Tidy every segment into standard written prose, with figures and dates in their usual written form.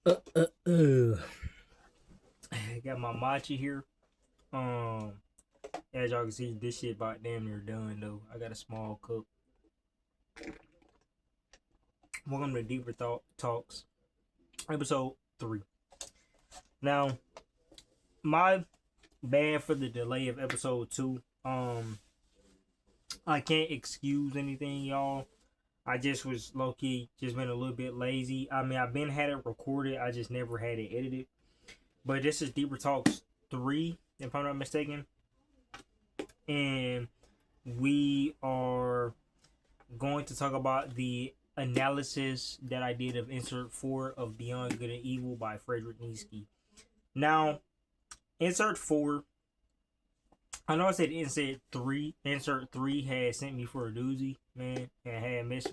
I got my matcha here. Um, as y'all can see, this shit about damn near done though. I got a small cup. Welcome to Deeper Thought Talks, episode 3. Now, my bad for the delay of episode 2. I can't excuse anything, y'all. I just was low key, just been a little bit lazy. I mean, I've been had it recorded, I just never had it edited. But this is Deeper Talks 3, if I'm not mistaken. And we are going to talk about the analysis that I did of Insert 4 of Beyond Good and Evil by Frederick Nietzsche. Now, Insert 4, I know I said Insert 3. Insert 3 had sent me for a doozy, man, and had missed,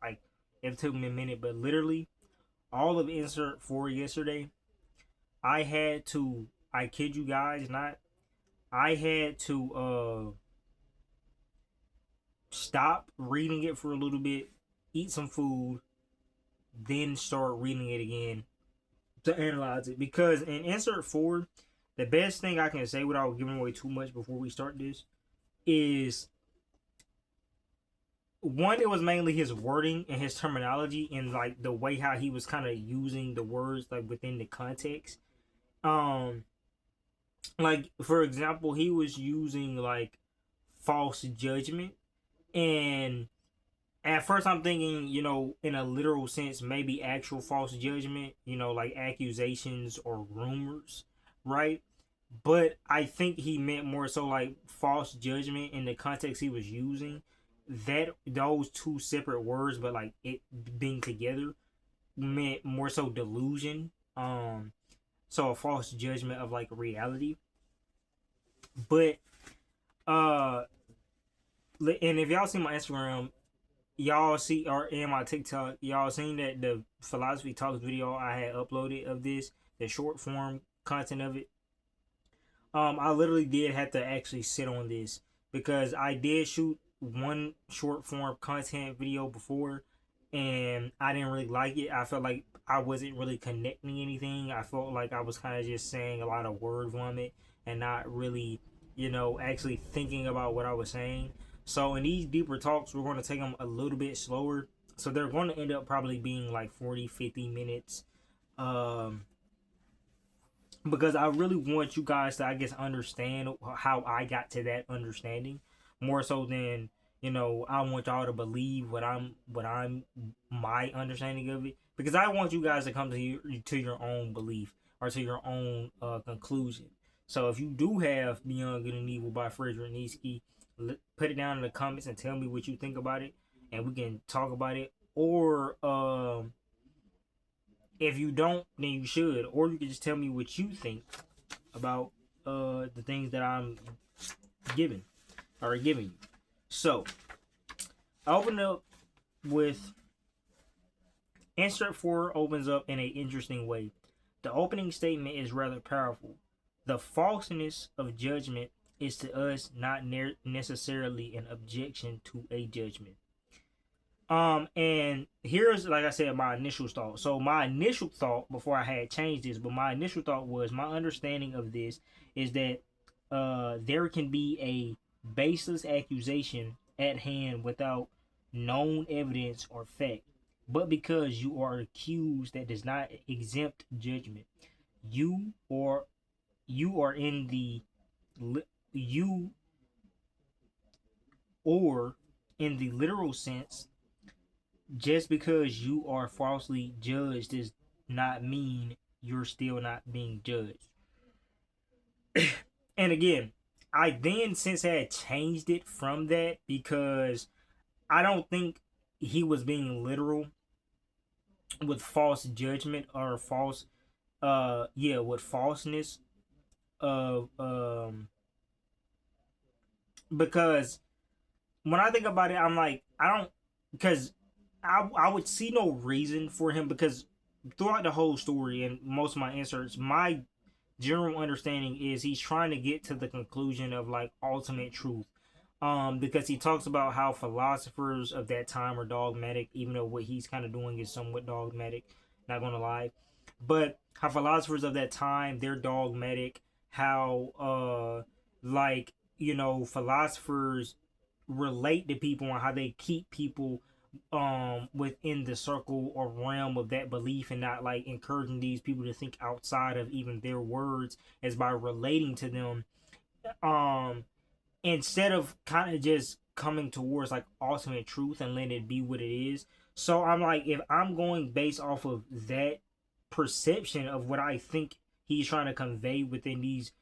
like, it took me a minute, but literally, all of Insert 4 yesterday, I kid you guys not, I had to, stop reading it for a little bit, eat some food, then start reading it again to analyze it. Because in Insert 4, the best thing I can say without giving away too much before we start this is one, it was mainly his wording and his terminology and like the way how he was kind of using the words like within the context. Um, like for example, he was using like false judgment, and at first I'm thinking, in a literal sense, maybe actual false judgment, like accusations or rumors, right? But I think he meant more so like false judgment in the context he was using. That those two separate words, but like it being together, meant more so delusion. So a false judgment of like reality. But uh, and if y'all see my Instagram, y'all see, or in my TikTok, y'all seen that the philosophy talks video I had uploaded of this, the short form content of it. I literally did have to actually sit on this because I did shoot one short form content video before, and I didn't really like it. I felt like I wasn't really connecting anything. I felt like I was kind of just saying a lot of word vomit and not really, actually thinking about what I was saying. So in these deeper talks, we're going to take them a little bit slower. So they're going to end up probably being like 40, 50 minutes. Um, because I really want you guys to, I guess, understand how I got to that understanding more so than, I want y'all to believe what I'm my understanding of it, because I want you guys to come to your own belief or to your own conclusion. So if you do have Beyond Good and Evil by Frederick Nietzsche, put it down in the comments and tell me what you think about it, and we can talk about it. Or if you don't, then you should. Or you can just tell me what you think about the things that I'm giving or giving you. So I open up with Insert 4 opens up in an interesting way. The opening statement is rather powerful. The falseness of judgment is to us not necessarily an objection to a judgment. And here's, like I said, my initial thought. So my initial thought before I had changed this, but my initial thought was my understanding of this is that there can be a baseless accusation at hand without known evidence or fact, but because you are accused, that does not exempt judgment. You or you are in the you or in the literal sense, just because you are falsely judged does not mean you're still not being judged. And again, I then since had changed it from that because I don't think he was being literal with false judgment or with falseness of because when I think about it, I'm like, I don't, because I would see no reason for him, because throughout the whole story and most of my inserts, my general understanding is he's trying to get to the conclusion of like ultimate truth. Because he talks about how philosophers of that time are dogmatic, even though what he's kind of doing is somewhat dogmatic, not gonna lie. but how philosophers of that time, they're dogmatic, how like, you know, philosophers relate to people and how they keep people within the circle or realm of that belief, and not like encouraging these people to think outside of even their words, as by relating to them, um instead of kind of just coming towards like ultimate truth and letting it be what it is. So I'm like, if I'm going based off of that perception of what I think he's trying to convey within these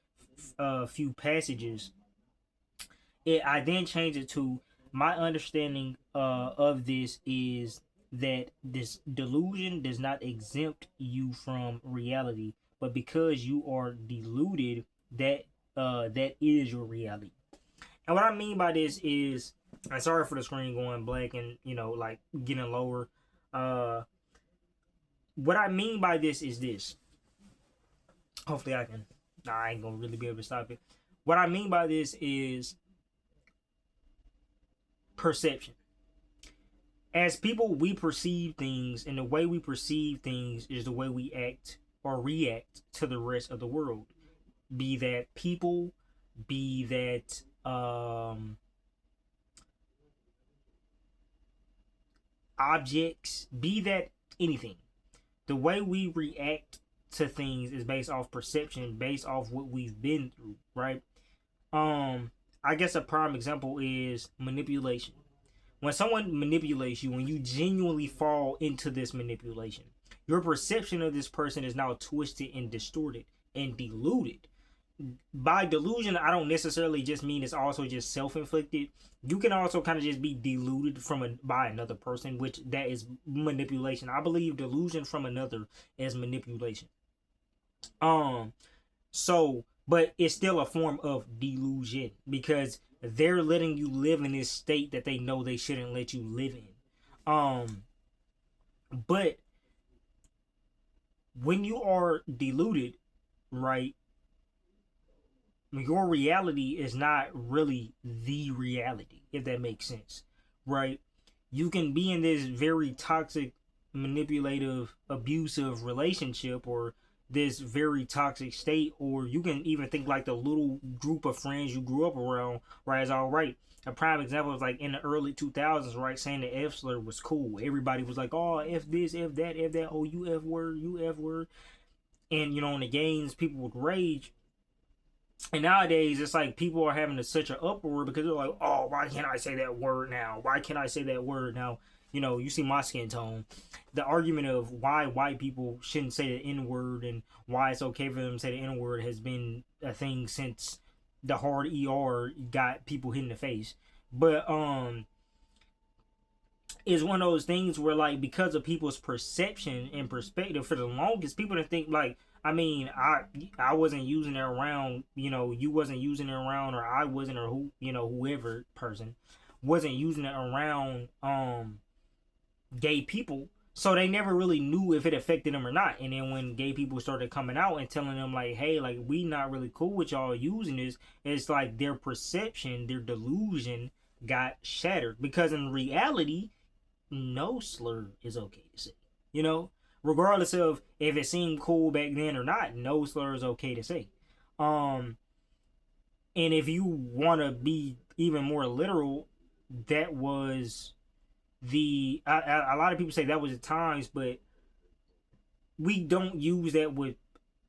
few passages, I then change it to, my understanding of this is that this delusion does not exempt you from reality, but because you are deluded, that that is your reality. And what I mean by this is, I'm sorry for the screen going black and, you know, like getting lower. Uh, what I mean by this is this. Hopefully I can. Nah, I ain't gonna really be able to stop it. What I mean by this is perception. As people, we perceive things, and the way we perceive things is the way we act or react to the rest of the world. Be that people, be that objects, be that anything. The way we react to things is based off perception, based off what we've been through, right? I guess a prime example is manipulation. When someone manipulates you, when you genuinely fall into this manipulation, your perception of this person is now twisted and distorted and diluted. By delusion, I don't necessarily just mean it's also just self-inflicted. You can also kind of just be deluded by another person, which that is manipulation. I believe delusion from another is manipulation. So, but it's still a form of delusion, because they're letting you live in this state that they know they shouldn't let you live in. But when you are deluded, right, your reality is not really the reality, if that makes sense, right? You can be in this very toxic, manipulative, abusive relationship, or this very toxic state, or you can even think like the little group of friends you grew up around, right, is all right. A prime example is like in the early 2000s, right, saying the F slur was cool. Everybody was like, oh, F this, F that, F that, oh, you F word, you F word. And, you know, in the games, people would rage. And nowadays, it's like people are having such an uproar because they're like, oh, why can't I say that word now? Why can't I say that word now? You know, you see my skin tone. The argument of why white people shouldn't say the N word and why it's okay for them to say the N word has been a thing since the hard ER got people hit in the face. But it's one of those things where, like, because of people's perception and perspective, for the longest, people didn't think, like, I mean, I wasn't using it around, you know, you wasn't using it around, or I wasn't, or who, you know, whoever person wasn't using it around gay people. So they never really knew if it affected them or not. And then when gay people started coming out and telling them, like, hey, like, we not really cool with y'all using this, it's like their perception, their delusion got shattered. Because in reality, no slur is okay to say. You know? Regardless of if it seemed cool back then or not, no slur is okay to say. And if you want to be even more literal, that was a lot of people say that was the times, but we don't use that with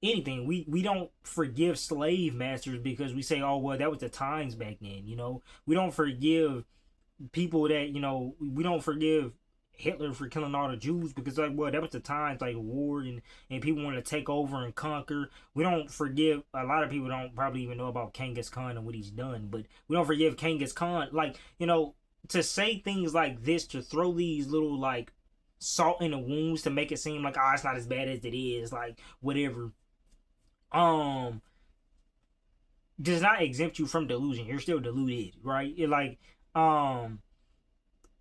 anything. We don't forgive slave masters because we say, oh, well, that was the times back then. You know, we don't forgive people that, you know, we don't forgive Hitler for killing all the Jews because, like, well, that was the times, like, war, and people want to take over and conquer. We don't forgive, a lot of people don't probably even know about Genghis Khan and what he's done, but we don't forgive Genghis Khan. Like, you know, to say things like this, to throw these little, like, salt in the wounds to make it seem like, oh, it's not as bad as it is, like, whatever, does not exempt you from delusion. You're still deluded, right? Like,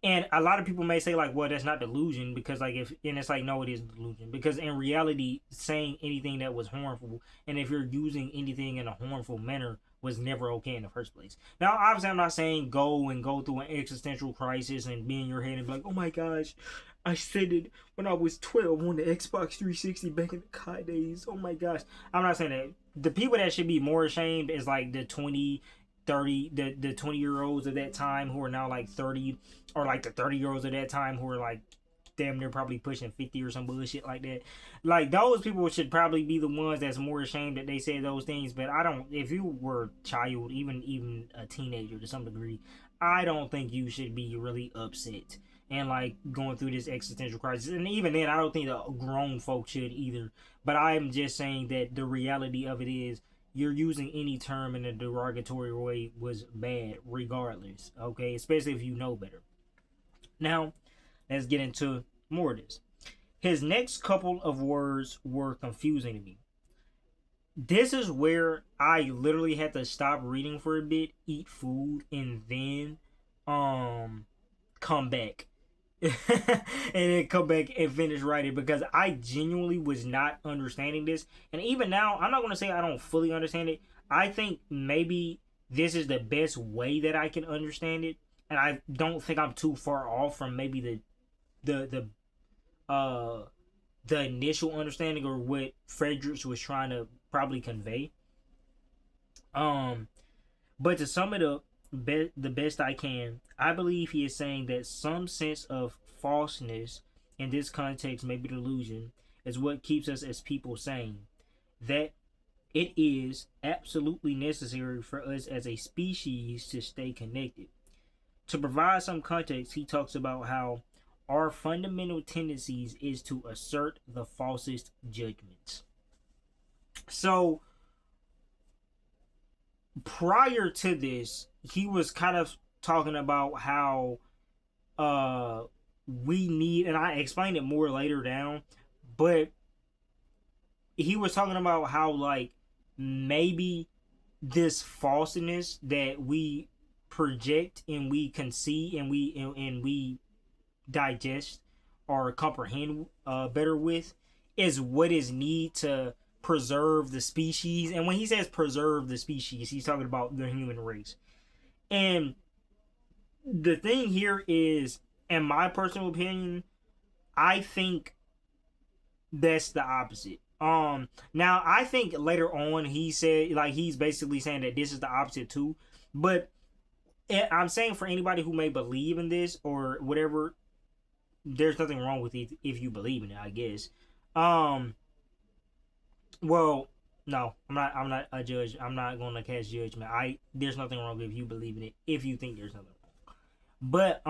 and a lot of people may say, like, well, that's not delusion, because, like, and it's like, no, it is delusion, because in reality, saying anything that was harmful, and if you're using anything in a harmful manner, was never okay in the first place. Now, obviously, I'm not saying go through an existential crisis and be in your head and be like, oh my gosh, I said it when I was 12 on the Xbox 360 back in the COD days. Oh my gosh. I'm not saying that. The people that should be more ashamed is like the 20-year-olds of that time who are now like 30, or like the 30-year-olds of that time who are like damn near probably pushing 50 or some bullshit like that. Like, those people should probably be the ones that's more ashamed that they said those things. But I don't, if you were a child, even a teenager to some degree, I don't think you should be really upset and like going through this existential crisis. And even then, I don't think the grown folks should either. But I'm just saying that the reality of it is, you're using any term in a derogatory way was bad regardless, okay? Especially if you know better. Now, let's get into more of this. His next couple of words were confusing to me. This is where I literally had to stop reading for a bit, eat food, and then come back. And then come back and finish writing, because I genuinely was not understanding this. And even now, I'm not going to say I don't fully understand it. I think maybe this is the best way that I can understand it, and I don't think I'm too far off from maybe the initial understanding or what Fredericks was trying to probably convey. But to sum it up the best I can, I believe he is saying that some sense of falseness in this context, maybe delusion, is what keeps us as people sane. That it is absolutely necessary for us as a species to stay connected. To provide some context, he talks about how our fundamental tendencies is to assert the falsest judgments. So, prior to this, he was kind of talking about how we need, and I explained it more later down, but he was talking about how like maybe this falseness that we project and we can see and we digest or comprehend better with is what is need to preserve the species. And when he says preserve the species, he's talking about the human race. And the thing here is, in my personal opinion, I think that's the opposite. Now I think later on he said, like, he's basically saying that this is the opposite too. But I'm saying for anybody who may believe in this or whatever, there's nothing wrong with it if you believe in it, I guess. Well, no, I'm not a judge. I'm not going to cast judgment. There's nothing wrong if you believe in it, if you think there's nothing wrong. But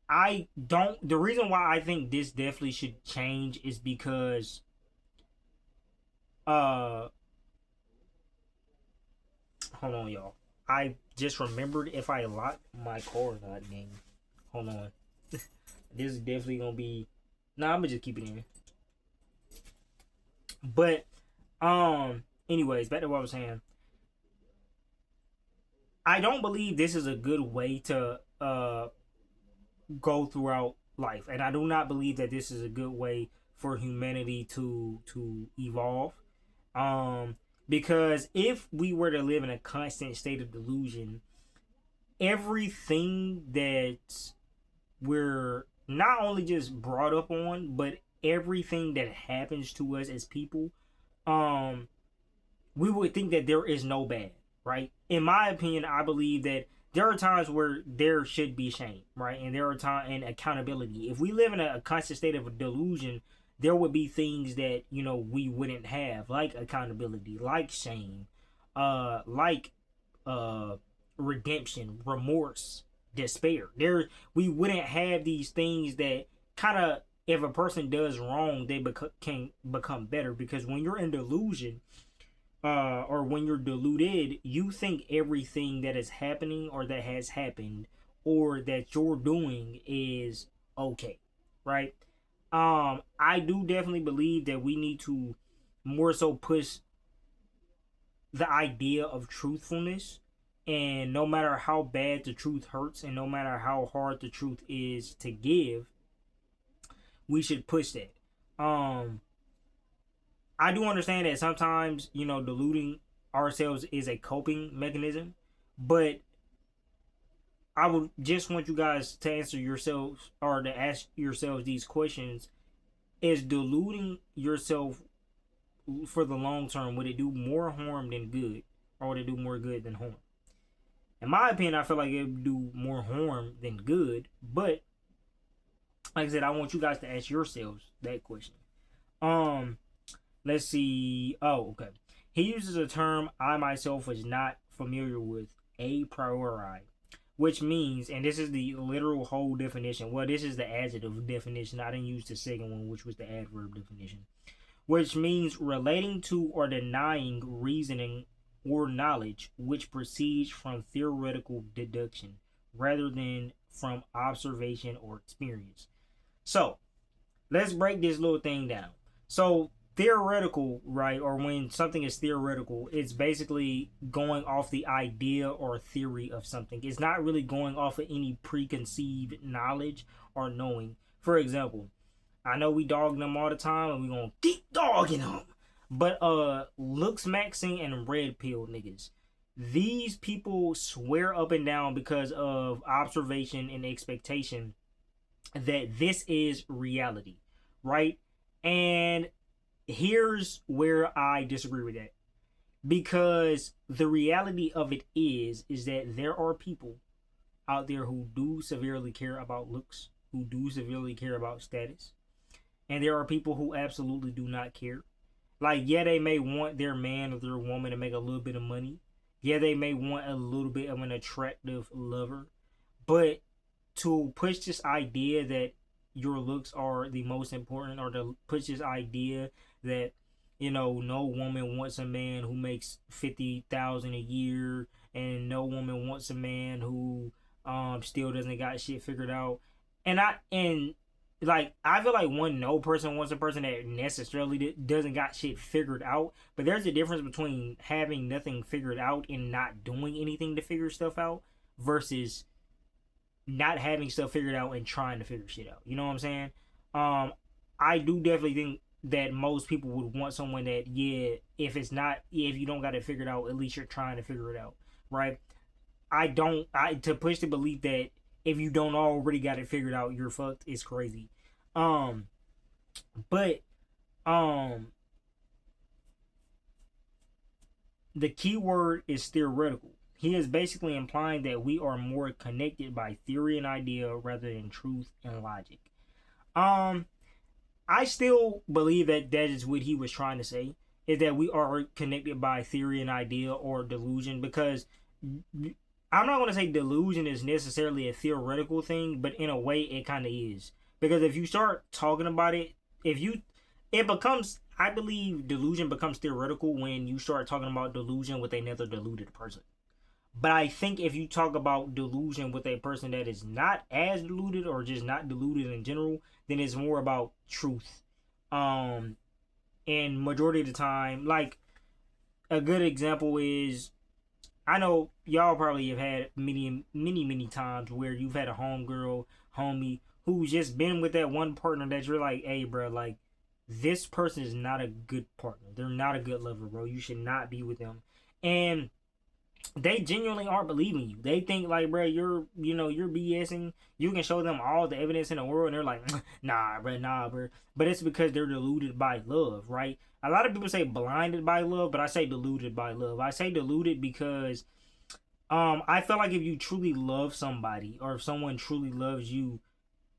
I don't. The reason why I think this definitely should change is because hold on, y'all. I just remembered if I lock my car or not, gang. Hold on. This is definitely gonna be. Nah, I'm gonna just keep it in. But anyways, back to what I was saying. I don't believe this is a good way to go throughout life, and I do not believe that this is a good way for humanity to evolve. Because if we were to live in a constant state of delusion, everything that we're not only just brought up on, but everything that happens to us as people, we would think that there is no bad, right? In my opinion, I believe that there are times where there should be shame, right? And there are times and accountability. If we live in a constant state of a delusion, there would be things that, you know, we wouldn't have, like accountability, like shame, like redemption, remorse, despair. We wouldn't have these things that kind of, if a person does wrong, they can become better. Because when you're in delusion, or when you're deluded, you think everything that is happening or that has happened or that you're doing is okay, right? I do definitely believe that we need to more so push the idea of truthfulness, and no matter how bad the truth hurts and no matter how hard the truth is to give, we should push that. I do understand that sometimes, deluding ourselves is a coping mechanism, but I would just want you guys to answer yourselves or to ask yourselves these questions. Is deluding yourself for the long term, would it do more harm than good? Or would it do more good than harm? In my opinion, I feel like it would do more harm than good, but like I said, I want you guys to ask yourselves that question. Um, let's see. Oh, okay. He uses a term I myself was not familiar with, a priori, which means, and this is the literal whole definition. Well, this is the adjective definition. I didn't use the second one, which was the adverb definition, which means relating to or denying reasoning or knowledge which proceeds from theoretical deduction rather than from observation or experience. So, let's break this little thing down. So, theoretical, right, or when something is theoretical, it's basically going off the idea or theory of something. It's not really going off of any preconceived knowledge or knowing. For example, I know we dog them all the time and we gonna keep dogging them. But looks maxing and red pill niggas. These people swear up and down because of observation and expectation that this is reality, right? And here's where I disagree with that. Because the reality of it is that there are people out there who do severely care about looks, who do severely care about status, and there are people who absolutely do not care. Like, yeah, they may want their man or their woman to make a little bit of money. Yeah, they may want a little bit of an attractive lover. But to push this idea that your looks are the most important, or to push this idea that, no woman wants a man who makes 50,000 a year, and no woman wants a man who still doesn't got shit figured out. And like, I feel like one no person wants a person that necessarily doesn't got shit figured out, but there's a difference between having nothing figured out and not doing anything to figure stuff out versus not having stuff figured out and trying to figure shit out. You know what I'm saying? Um, I do definitely think that most people would want someone that, yeah, if you don't got it figured out, at least you're trying to figure it out, right? I to push the belief that if you don't already got it figured out, you're fucked is crazy. Um, but um, the key word is theoretical. He is basically implying that we are more connected by theory and idea rather than truth and logic. Um, I still believe that that is what he was trying to say, is that we are connected by theory and idea or delusion, because I'm not going to say delusion is necessarily a theoretical thing, but in a way it kind of is. Because if you start talking about it, it becomes, I believe delusion becomes theoretical when you start talking about delusion with another deluded person. But I think if you talk about delusion with a person that is not as deluded or just not deluded in general, then it's more about truth. Um, and majority of the time, like, a good example is, I know y'all probably have had many times where you've had a homegirl, homie, who's just been with that one partner that you're like, hey, bro, like, this person is not a good partner. They're not a good lover, bro. You should not be with them. And they genuinely aren't believing you. They think like, bro, you're BSing. You can show them all the evidence in the world, and they're like, nah, bro. But it's because they're deluded by love, right? A lot of people say blinded by love, but I say deluded by love. I say deluded because I feel like if you truly love somebody, or if someone truly loves you,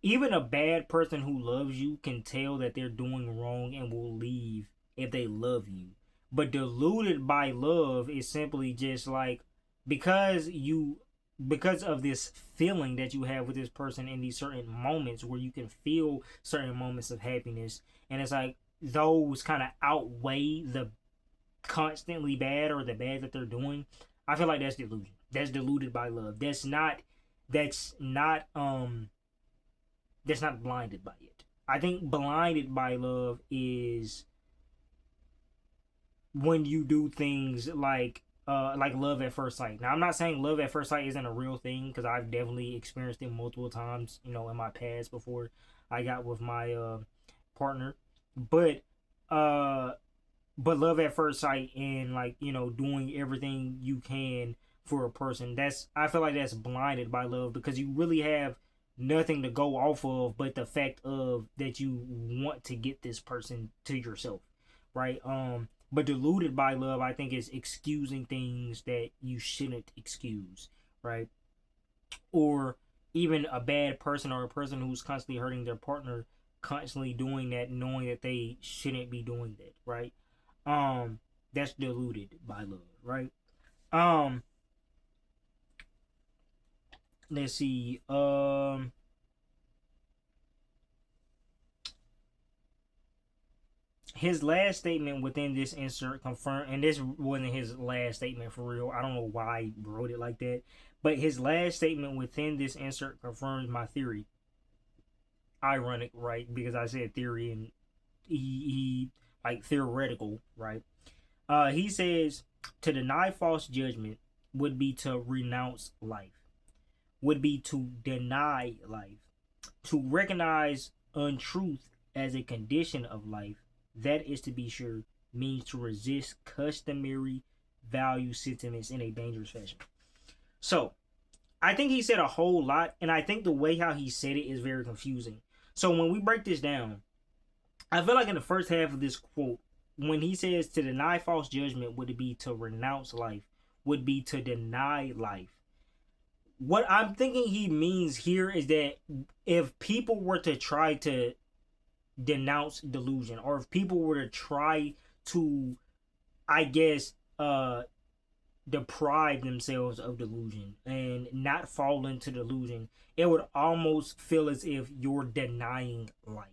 even a bad person who loves you can tell that they're doing wrong and will leave if they love you. But deluded by love is simply just like, because you because of this feeling that you have with this person in these certain moments where you can feel certain moments of happiness, and it's like those kind of outweigh the constantly bad or the bad that they're doing. I feel like that's delusion. That's deluded by love. That's not that's not blinded by it. I think blinded by love is when you do things like love at first sight. Now, I'm not saying love at first sight isn't a real thing, because I've definitely experienced it multiple times, in my past before I got with my partner. But uh but love at first sight and like, you know, doing everything you can for a person, that's, I feel like that's blinded by love, because you really have nothing to go off of but the fact of that you want to get this person to yourself, right? But deluded by love, I think, is excusing things that you shouldn't excuse, right? Or even a bad person, or a person who's constantly hurting their partner, constantly doing that knowing that they shouldn't be doing that, right? um that's deluded by love, right? um let's see. His last statement within this insert confirmed, and this wasn't his last statement for real. I don't know why he wrote it like that, but his last statement within this insert confirms my theory. Ironic, right? Because I said theory, and he like theoretical, right? He says to deny false judgment would be to renounce life, would be to deny life, to recognize untruth as a condition of life. That is, to be sure, means to resist customary value sentiments in a dangerous fashion. So, I think he said a whole lot, and I think the way how he said it is very confusing. So, when we break this down, I feel like in the first half of this quote, when he says to deny false judgment would be to renounce life, would be to deny life. What I'm thinking he means here is that if people were to try to denounce delusion, or if people were to try to, I guess, deprive themselves of delusion and not fall into delusion, it would almost feel as if you're denying life.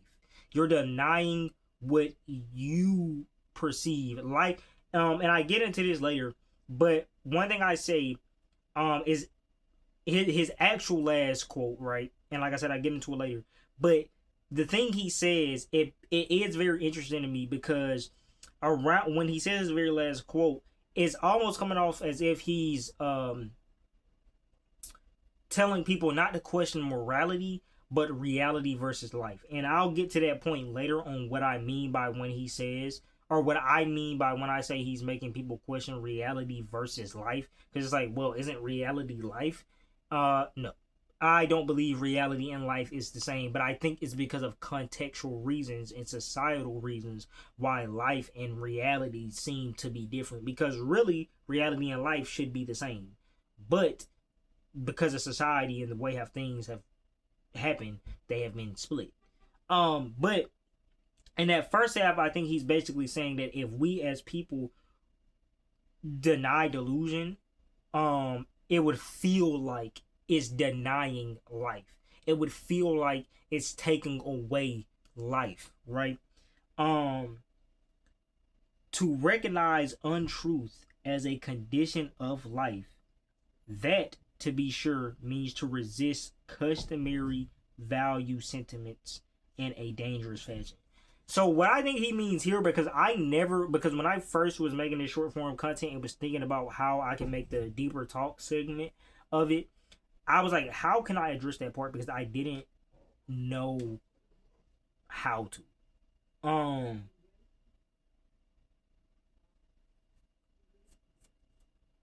You're denying what you perceive life. And I get into this later, but one thing I say is his actual last quote, right? And like I said, I get into it later, but the thing he says, it is very interesting to me, because around when he says his very last quote, it's almost coming off as if he's telling people not to question morality, but reality versus life. And I'll get to that point later on what I mean by when he says, or what I mean by when I say he's making people question reality versus life. Because it's like, well, isn't reality life? No. I don't believe reality and life is the same, but I think it's because of contextual reasons and societal reasons why life and reality seem to be different. Because really, reality and life should be the same. But because of society and the way how things have happened, they have been split. But in that first half, I think he's basically saying that if we as people deny delusion, it would feel like it's denying life. It would feel like it's taking away life, right? To recognize untruth as a condition of life, that, to be sure, means to resist customary value sentiments in a dangerous fashion. So what I think he means here, because when I first was making this short form content and was thinking about how I can make the deeper talk segment of it, I was like, how can I address that part? Because I didn't know how to.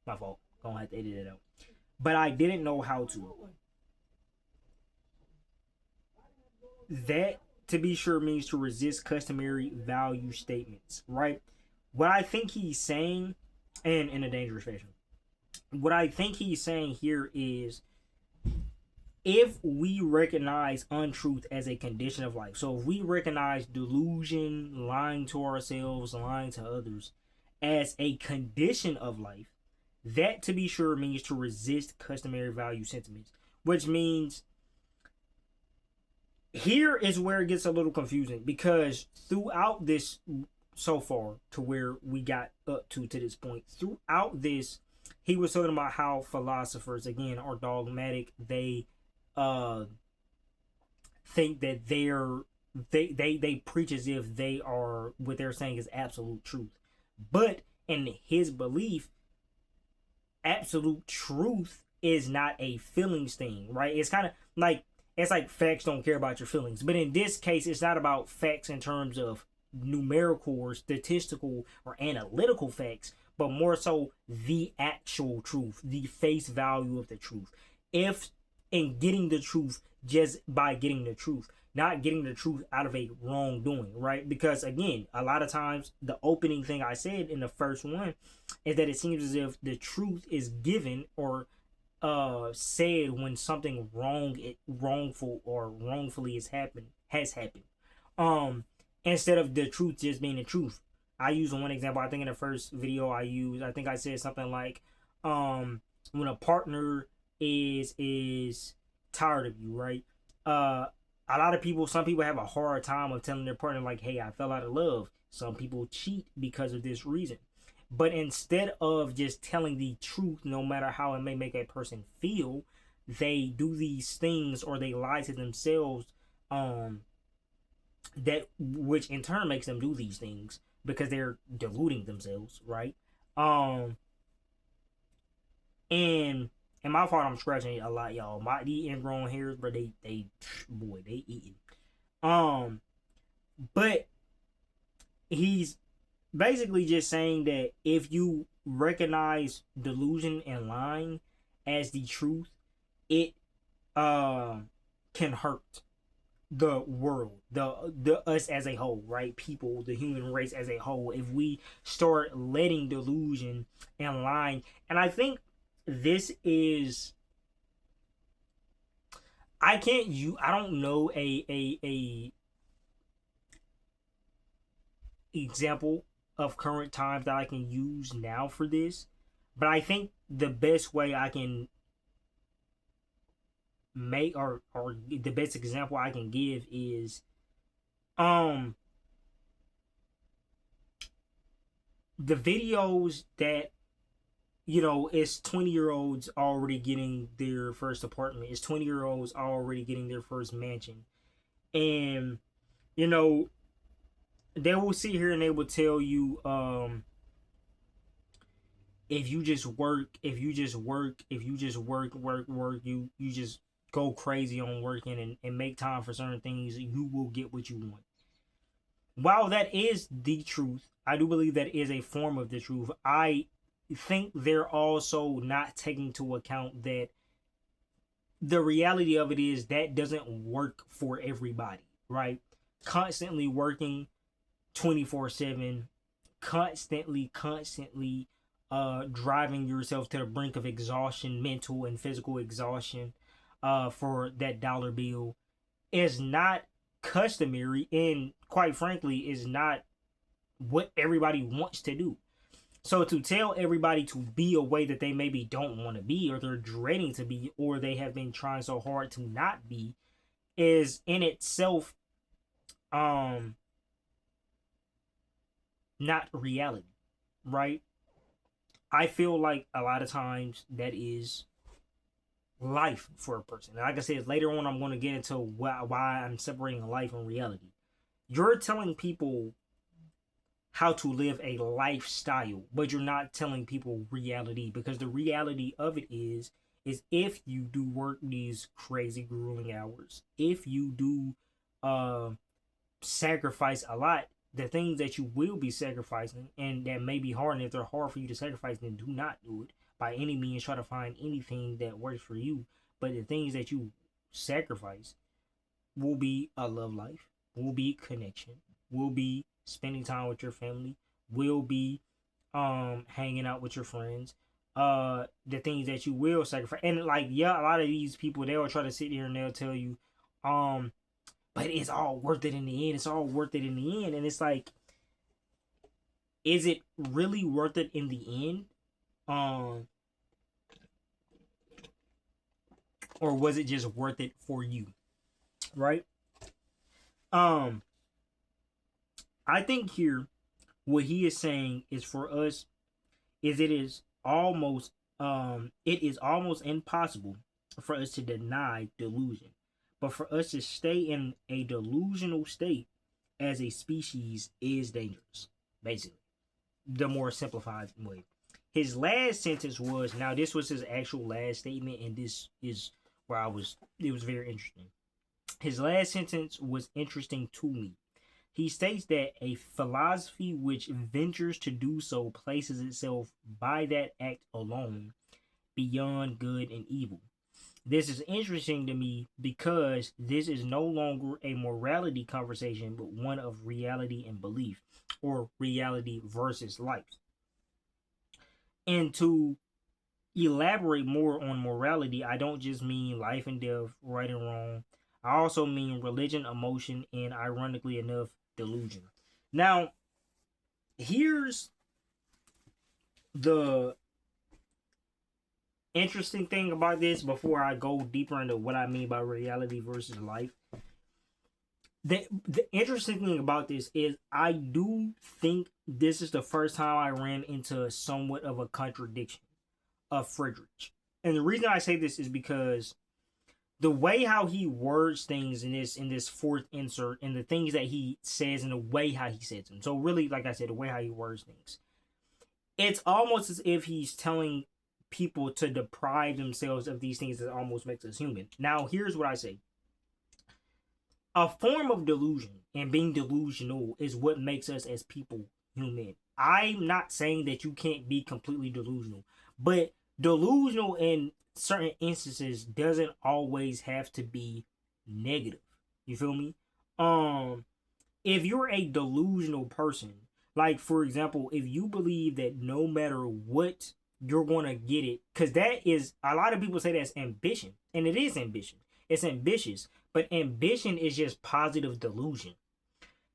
My fault. Gonna have to edit it out. But I didn't know how to. That, to be sure, means to resist customary value statements, right? What I think he's saying, and in a dangerous fashion, what I think he's saying here is, if we recognize untruth as a condition of life, so if we recognize delusion, lying to ourselves, lying to others, as a condition of life, that, to be sure, means to resist customary value sentiments, which means here is where it gets a little confusing, because throughout this, so far to where we got up to this point, throughout this, he was talking about how philosophers, again, are dogmatic. They think that they preach as if they are, what they're saying is absolute truth. But in his belief, absolute truth is not a feelings thing, right? It's kind of like, it's like facts don't care about your feelings. But in this case, it's not about facts in terms of numerical or statistical or analytical facts, but more so the actual truth, the face value of the truth. If in getting the truth just by getting the truth, not getting the truth out of a wrongdoing, right? Because again, a lot of times the opening thing I said in the first one is that it seems as if the truth is given or said when something wrongful or wrongfully has happened. Um, Instead of the truth just being the truth. I use one example. I think in the first video I think I said something like, when a partner is tired of you, right? A lot of people, some people have a hard time of telling their partner like, "Hey, I fell out of love." Some people cheat because of this reason. But instead of just telling the truth, no matter how it may make a person feel, they do these things or they lie to themselves, that which in turn makes them do these things because they're deluding themselves, right? Um, and and my fault, I'm scratching a lot, y'all. The ingrown hairs, but they boy, they eating. Um, but he's basically just saying that if you recognize delusion and lying as the truth, it can hurt the world, the us as a whole, right? People, the human race as a whole, if we start letting delusion and lying. And I think this is, I don't know a example of current times that I can use now for this, but I think the best way I can make, or the best example I can give is, um the videos that, it's 20-year-olds already getting their first apartment, it's 20-year-olds already getting their first mansion, and you know they will sit here and they will tell you, if you just work, you just go crazy on working and make time for certain things, you will get what you want. While that is the truth, I do believe that is a form of the truth. I think they're also not taking into account that the reality of it is that doesn't work for everybody, right? Constantly working 24/7, constantly driving yourself to the brink of exhaustion, mental and physical exhaustion, for that dollar bill is not customary, and quite frankly is not what everybody wants to do. So to tell everybody to be a way that they maybe don't want to be, or they're dreading to be, or they have been trying so hard to not be, is in itself not reality, right? I feel like a lot of times that is life for a person. And like I said, later on I'm going to get into why I'm separating life and reality. You're telling people how to live a lifestyle, but you're not telling people reality, because the reality of it is if you do work these crazy grueling hours, if you do sacrifice a lot, the things that you will be sacrificing and that may be hard, and if they're hard for you to sacrifice, then do not do it by any means. Try to find anything that works for you, but the things that you sacrifice will be a love life, will be connection, will be spending time with your family, will be hanging out with your friends. The things that you will sacrifice, and like, yeah, a lot of these people, they will try to sit here and they'll tell you, but it's all worth it in the end. It's all worth it in the end. And it's like, is it really worth it in the end? Or was it just worth it for you? Right? I think here what he is saying is, for us, is it is almost impossible for us to deny delusion. But for us to stay in a delusional state as a species is dangerous, basically. The more simplified way. His last sentence was, now this was his actual last statement, and this is where it was very interesting. His last sentence was interesting to me. He states that a philosophy which ventures to do so places itself by that act alone beyond good and evil. This is interesting to me because this is no longer a morality conversation, but one of reality and belief, or reality versus life. And to elaborate more on morality, I don't just mean life and death, right and wrong. I also mean religion, emotion, and ironically enough, delusion. Now, here's the interesting thing about this before I go deeper into what I mean by reality versus life. The interesting thing about this is I do think this is the first time I ran into somewhat of a contradiction of Friedrich. And the reason I say this is because the way how he words things in this fourth insert, and the things that he says and the way how he says them. So really, like I said, the way how he words things, it's almost as if he's telling people to deprive themselves of these things that almost makes us human. Now, here's what I say. A form of delusion and being delusional is what makes us as people human. I'm not saying that you can't be completely delusional, but delusional in certain instances doesn't always have to be negative. You feel me? If you're a delusional person, like for example, if you believe that no matter what you're gonna get it, because that is, a lot of people say that's ambition, and it is ambition. It's ambitious, but ambition is just positive delusion.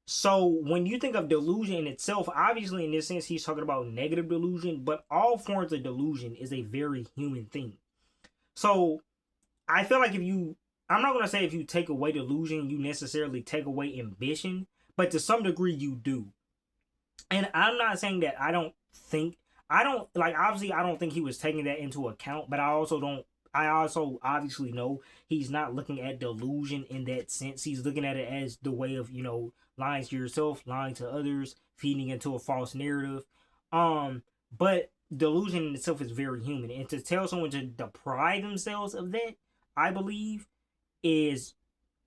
So when you think of delusion in itself, obviously in this sense he's talking about negative delusion, but all forms of delusion is a very human thing. So I feel like I'm not gonna say if you take away delusion, you necessarily take away ambition, but to some degree you do. And I'm not saying that I don't like, obviously I don't think he was taking that into account, but I also obviously know he's not looking at delusion in that sense. He's looking at it as the way of, lying to yourself, lying to others, feeding into a false narrative. But delusion in itself is very human. And to tell someone to deprive themselves of that, I believe, is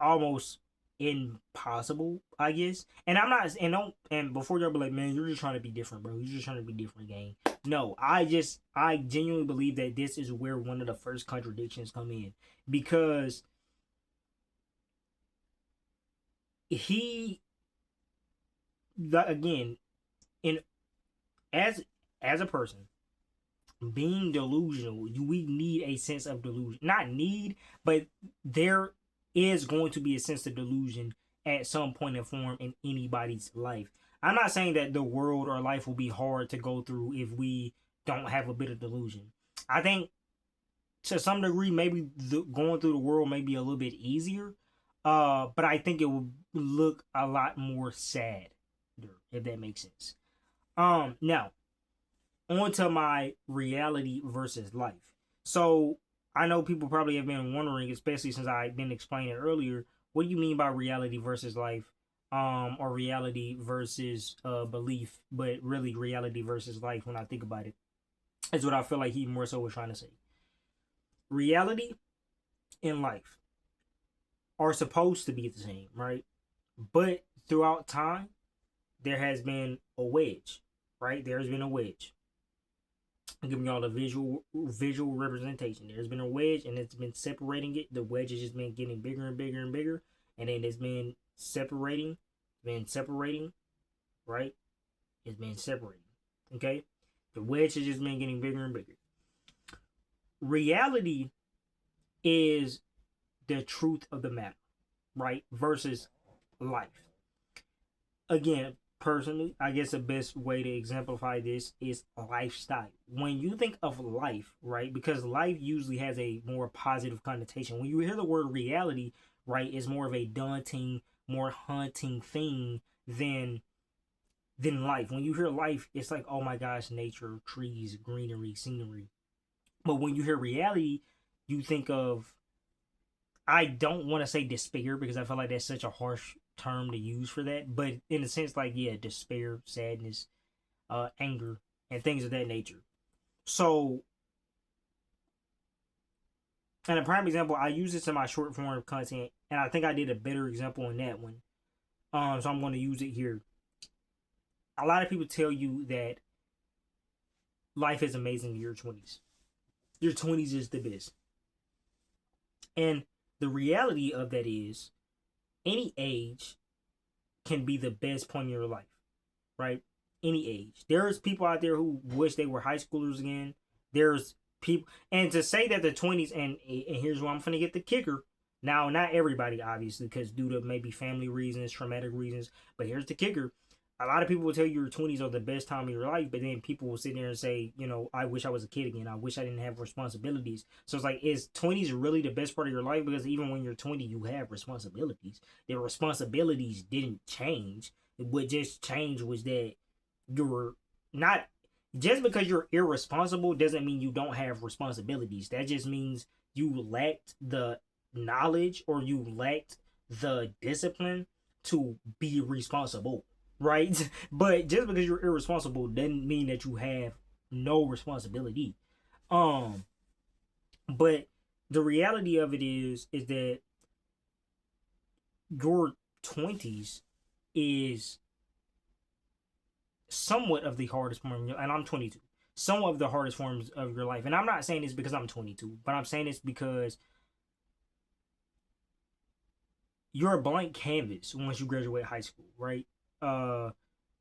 almost impossible, I guess. And I'm not, and don't, and before y'all be like, man, you're just trying to be different, bro. You're just trying to be different, gang. No, I genuinely believe that this is where one of the first contradictions come in, because he, again, in as a person being delusional, we need a sense of delusion. Not need, but there is going to be a sense of delusion at some point in form in anybody's life. I'm not saying that the world or life will be hard to go through if we don't have a bit of delusion. I think to some degree, maybe going through the world may be a little bit easier. But I think it will look a lot more sad, if that makes sense. Now, on to my reality versus life. So I know people probably have been wondering, especially since I've been explaining earlier, what do you mean by reality versus life? Or reality versus belief, but really reality versus life when I think about it. Is what I feel like he more so was trying to say. Reality and life are supposed to be the same, right? But throughout time, there has been a wedge, right? There's been a wedge. I'm giving y'all the visual representation. There's been a wedge, and it's been separating it. The wedge has just been getting bigger and bigger and bigger, and then it's been separating, right? It's been separating. Okay, the wedge has just been getting bigger and bigger. Reality is the truth of the matter, right? Versus life. Again, personally, I guess the best way to exemplify this is lifestyle. When you think of life, right? Because life usually has a more positive connotation. When you hear the word reality, right, it's more of a daunting, more haunting thing than life. When you hear life, it's like, oh my gosh, nature, trees, greenery, scenery. But when you hear reality, you think of, I don't want to say despair because I feel like that's such a harsh term to use for that, but in a sense, like, yeah, despair, sadness, anger, and things of that nature. So, and a prime example, I use this in my short form content, and I think I did a better example in that one. So I'm going to use it here. A lot of people tell you that life is amazing in your 20s. Your 20s is the best. And the reality of that is any age can be the best point in your life, right? Any age. There's people out there who wish they were high schoolers again. There's people, and to say that the 20s, and here's where I'm gonna get the kicker. Now, not everybody, obviously, because due to maybe family reasons, traumatic reasons, but here's the kicker. A lot of people will tell you your 20s are the best time of your life, but then people will sit there and say, I wish I was a kid again. I wish I didn't have responsibilities. So it's like, is 20s really the best part of your life? Because even when you're 20, you have responsibilities. The responsibilities didn't change. What just changed was that you're not, just because you're irresponsible doesn't mean you don't have responsibilities. That just means you lacked the knowledge or you lacked the discipline to be responsible, right? But just because you're irresponsible doesn't mean that you have no responsibility. Um, but the reality of it is that your 20s is somewhat of the hardest form, and I'm 22. Somewhat of the hardest forms of your life, and I'm not saying this because I'm 22, but I'm saying this because you're a blank canvas once you graduate high school, right? Uh,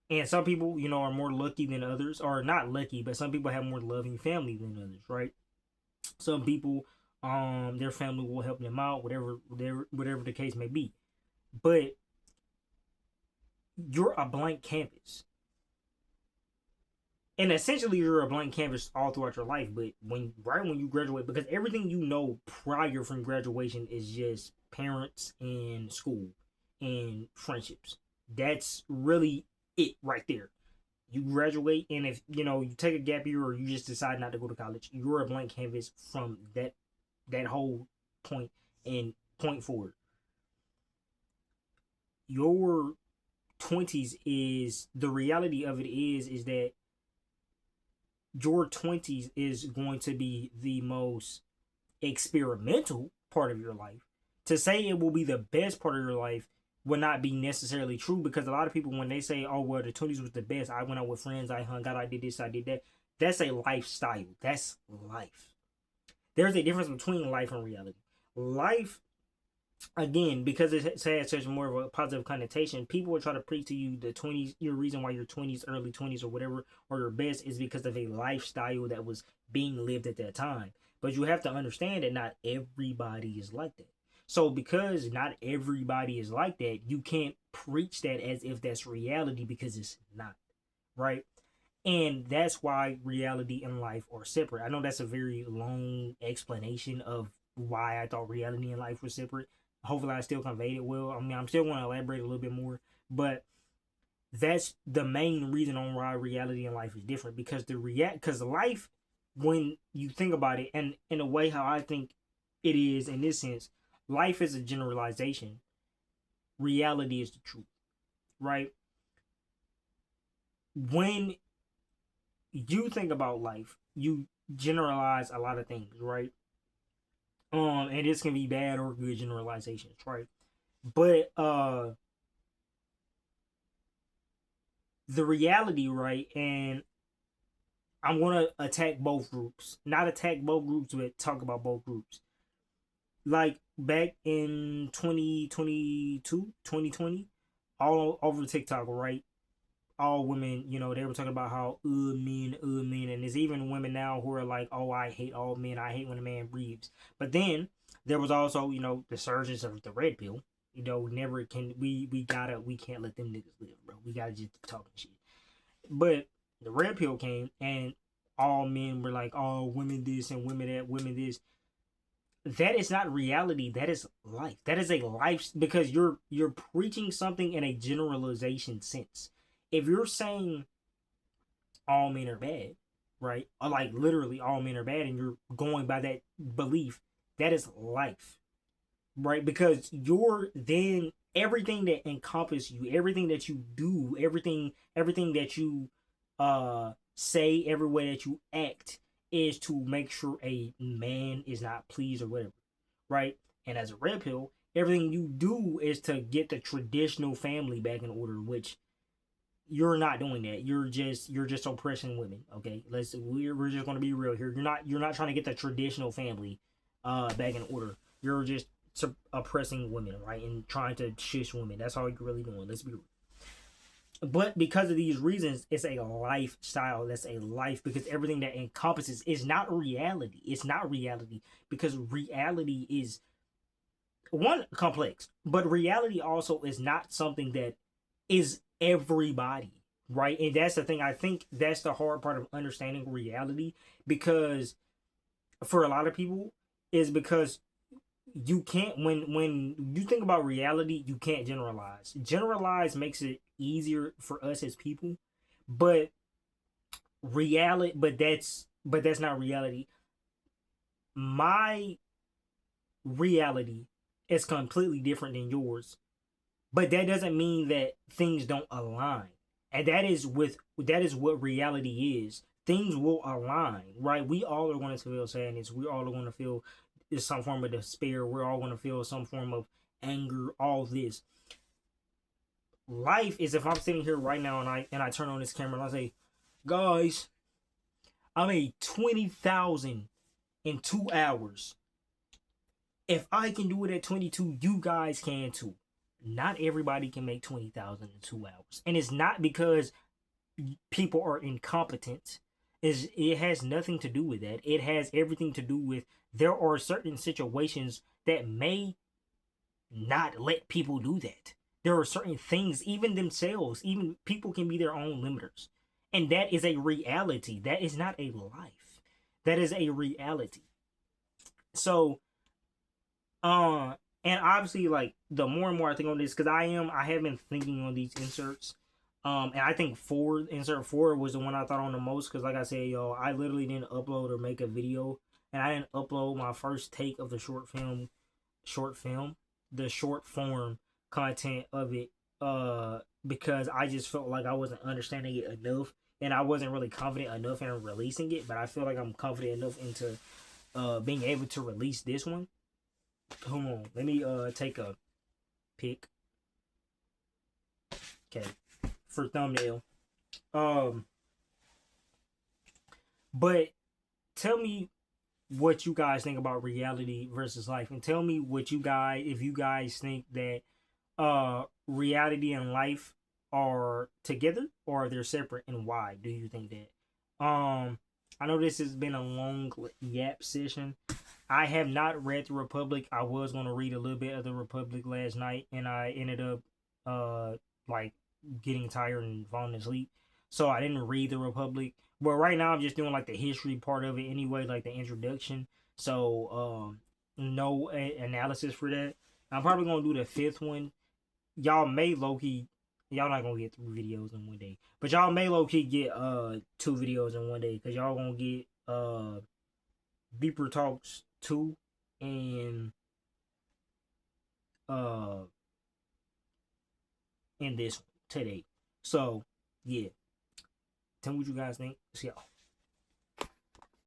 and some people, are more lucky than others, or not lucky, but some people have more loving family than others, right? Some people, their family will help them out, whatever the case may be. But you're a blank canvas, and essentially you're a blank canvas all throughout your life. But when you graduate, because everything you know prior from graduation is just parents and school and friendships. That's really it right there. You graduate, and if you take a gap year or you just decide not to go to college, you're a blank canvas from that whole point and point forward. Your 20s is the reality of it is that your 20s is going to be the most experimental part of your life. To say it will be the best part of your life would not be necessarily true, because a lot of people, when they say, oh, well, the 20s was the best, I went out with friends, I hung out, I did this, I did that, that's a lifestyle. That's life. There's a difference between life and reality. Life, again, because it has such more of a positive connotation, people will try to preach to you the 20s, your reason why your 20s, early 20s, or whatever, or your best is because of a lifestyle that was being lived at that time. But you have to understand that not everybody is like that. So because not everybody is like that, you can't preach that as if that's reality, because it's not, right? And that's why reality and life are separate. I know that's a very long explanation of why I thought reality and life were separate. Hopefully I still conveyed it well. I mean, I'm still going to elaborate a little bit more, but that's the main reason on why reality and life is different, because because life, when you think about it, and in a way how I think it is in this sense, life is a generalization, reality is the truth, right? When you think about life, you generalize a lot of things, right? And this can be bad or good generalizations, right? But the reality, right? And I'm gonna attack both groups, not attack both groups, but talk about both groups. Like back in 2022, 2020, all over TikTok, right? All women, they were talking about how men, and there's even women now who are like, oh, I hate all men, I hate when a man breathes. But then there was also, the surges of the red pill. Never can we can't let them niggas live, bro. We gotta just keep talking shit. But the red pill came, and all men were like, oh, women this and women that, women this. That is not reality. That is life. That is a life, because you're preaching something in a generalization sense. If you're saying all men are bad, right? Or like literally all men are bad, and you're going by that belief, that is life, right? Because you're then everything that encompasses you, everything that you do, everything that you say, every way that you act is to make sure a man is not pleased or whatever, right? And as a red pill, everything you do is to get the traditional family back in order, which you're not doing that. You're just oppressing women. Okay, we're just gonna be real here. You're not trying to get the traditional family back in order. You're just oppressing women, right, and trying to shush women. That's all you're really doing. Let's be real. But because of these reasons, it's a lifestyle. That's a life, because everything that encompasses is not reality. It's not reality, because reality is one, complex, but reality also is not something that is everybody, right? And that's the thing. I think that's the hard part of understanding reality, because for a lot of people, is because you can't, when you think about reality, you can't generalize. Generalize makes it easier for us as people, but that's not reality. My reality is completely different than yours, but that doesn't mean that things don't align. And that is what reality is. Things will align, right? We all are going to feel sadness. We all are going to feel some form of despair. We're all going to feel some form of anger. All this life is, if I'm sitting here right now and I turn on this camera and I say, guys, I made 20,000 in 2 hours. If I can do it at 22, you guys can too. Not everybody can make 20,000 in 2 hours, and it's not because people are incompetent. It has nothing to do with that. It has everything to do with, there are certain situations that may not let people do that. There are certain things, even themselves, even people can be their own limiters. And that is a reality. That is not a life. That is a reality. So, uh, and obviously, like, the more and more I think on this, because I have been thinking on these inserts. And I think insert four was the one I thought on the most, because like I said, yo, I literally didn't upload or make a video, and I didn't upload my first take of the the short form content of it, because I just felt like I wasn't understanding it enough, and I wasn't really confident enough in releasing it. But I feel like I'm confident enough into being able to release this one. Hold on, let me take a pic. Okay, for thumbnail. Um, but tell me what you guys think about reality versus life, and tell me what you guys, if you guys think that reality and life are together, or they're separate, and why do you think that? I know this has been a long yap session. I have not read the Republic. I was going to read a little bit of the Republic last night, and I ended up like getting tired and falling asleep, so I didn't read the Republic. But right now I'm just doing like the history part of it anyway, like the introduction. So no analysis for that. I'm probably gonna do the fifth one. Y'all may low key, y'all not gonna get 3 videos in one day, but y'all may low key get 2 videos in one day, because y'all gonna get Deeper Talks 2 and uh in this one today. So yeah, tell me what you guys think. See y'all.